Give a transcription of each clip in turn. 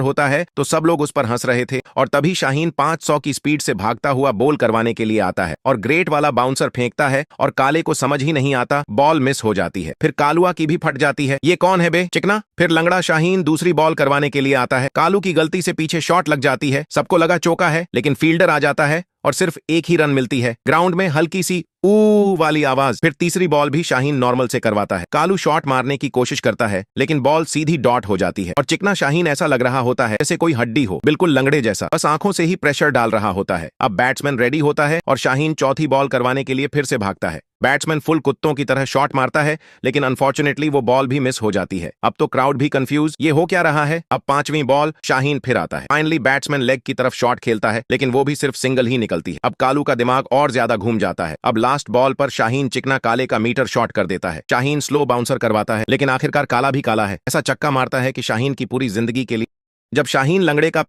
होता है तो सब लोग उस पर हंस रहे थे और तभी शाहीन 500 की स्पीड से भागता हुआ बॉल करवाने के लिए आता है और ग्रेट वाला बाउंसर फेंकता है और काले को समझ ही नहीं आता, बॉल मिस हो जाती है। फिर कालुआ की भी फट जाती है। ये कौन है बे चिकना? फिर लंगड़ा शाहीन दूसरी बॉल करवाने के लिए आता है। कालू की गलती से पीछे शॉट लग जाती है। सबको लगा चौका है, लेकिन फील्डर आ जाता है और सिर्फ एक ही रन मिलती है। ग्राउंड में हल्की सी ऊ वाली आवाज। फिर तीसरी बॉल भी शाहीन नॉर्मल से करवाता है। कालू शॉट मारने की कोशिश करता है, लेकिन बॉल सीधी डॉट हो जाती है और चिकना शाहीन ऐसा लग रहा होता है जैसे कोई हड्डी हो, बिल्कुल लंगड़े जैसा, बस आंखों से ही प्रेशर डाल रहा होता है। अब बैट्समैन रेडी होता है और शाहीन चौथी बॉल करवाने के लिए फिर से भागता है। बैट्समैन फुल कुत्तों की तरह शॉट मारता है, लेकिन अनफॉर्चुनेटली वो बॉल भी मिस हो जाती है। अब तो क्राउड भी कंफ्यूज, ये हो क्या रहा है। अब पांचवी बॉल शाहीन फिर आता है। फाइनली बैट्समैन लेग की तरफ शॉट खेलता है, लेकिन वो भी सिर्फ सिंगल ही निकलती है। अब कालू का दिमाग और ज्यादा घूम जाता है। अब लास्ट बॉल पर शाहीन चिकना काले का मीटर शॉट कर देता है। शाहीन स्लो बाउंसर करवाता है, लेकिन आखिरकार काला भी काला है। ऐसा चक्का मारता है कि शाहीन की पूरी जिंदगी के लिए। जब शाहीन लंगड़े का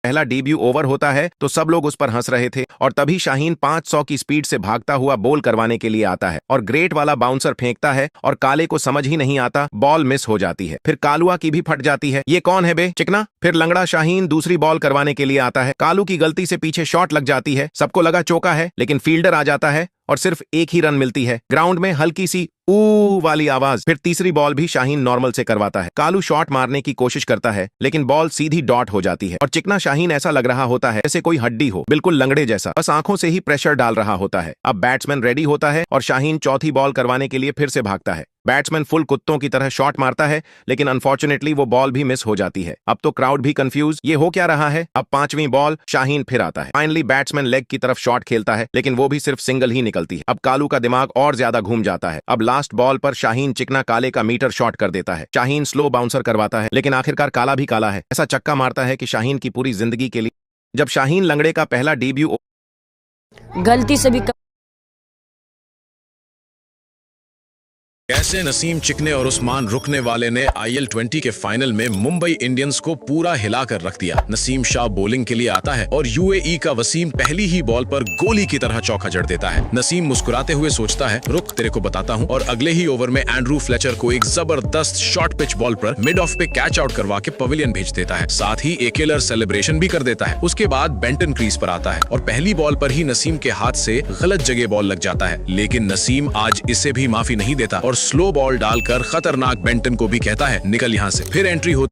पहला डेब्यू ओवर होता है तो सब लोग उस पर हंस रहे थे और तभी शाहीन 500 की स्पीड से भागता हुआ बॉल करवाने के लिए आता है और ग्रेट वाला बाउंसर फेंकता है और काले को समझ ही नहीं आता, बॉल मिस हो जाती है। फिर कालुआ की भी फट जाती है। ये कौन है बे चिकना? फिर लंगड़ा शाहीन दूसरी बॉल करवाने के लिए आता है। कालू की गलती से पीछे शॉट लग जाती है। सबको लगा चौका है, लेकिन फील्डर आ जाता है और सिर्फ एक ही रन मिलती है। ग्राउंड में हल्की सी ऊ वाली आवाज। फिर तीसरी बॉल भी शाहीन नॉर्मल से करवाता है। कालू शॉट मारने की कोशिश करता है, लेकिन बॉल सीधी डॉट हो जाती है और चिकना शाहीन ऐसा लग रहा होता है जैसे कोई हड्डी हो, बिल्कुल लंगड़े जैसा, बस आंखों से ही प्रेशर डाल रहा होता है। अब बैट्समैन रेडी होता है और शाहीन चौथी बॉल करवाने के लिए फिर से भागता है। बैट्समैन फुल कुत्तों की तरह शॉट मारता है, लेकिन अनफॉर्चुनेटली वो बॉल भी मिस हो जाती है। अब तो क्राउड भी कंफ्यूज, ये हो क्या रहा है। अब पांचवी बॉल शाहीन फिर आता है। फाइनली बैट्समैन लेग की तरफ शॉट खेलता है, लेकिन वो भी सिर्फ सिंगल ही निकलती है। अब कालू का दिमाग और ज्यादा घूम जाता है। अब लास्ट बॉल पर शाहीन चिकना काले का मीटर शॉट कर देता है। शाहीन स्लो बाउंसर करवाता है, लेकिन आखिरकार काला भी काला है। ऐसा चक्का मारता है कि शाहीन की पूरी जिंदगी के लिए। जब शाहीन लंगड़े का पहला डेब्यू गलती से भी कैसे नसीम चिकने और उस्मान रुकने वाले ने IL-20 के फाइनल में मुंबई इंडियंस को पूरा हिलाकर रख दिया। नसीम शाह बॉलिंग के लिए आता है और UAE का वसीम पहली ही बॉल पर गोली की तरह चौका जड़ देता है। नसीम मुस्कुराते हुए सोचता है, रुक तेरे को बताता हूँ, और अगले ही ओवर में एंड्रू फ्लेचर को एक जबरदस्त शॉर्ट पिच बॉल पर मिड ऑफ पे कैच आउट करवा के पवेलियन भेज देता है। साथ ही एक किलर सेलिब्रेशन भी कर देता है। उसके बाद बेंटन क्रीज पर आता है और पहली बॉल पर ही नसीम के हाथ से गलत जगह बॉल लग जाता है, लेकिन नसीम आज इसे भी माफी नहीं देता और स्लो बॉल डालकर खतरनाक बेंटन को भी कहता है, निकल यहाँ से। फिर एंट्री होती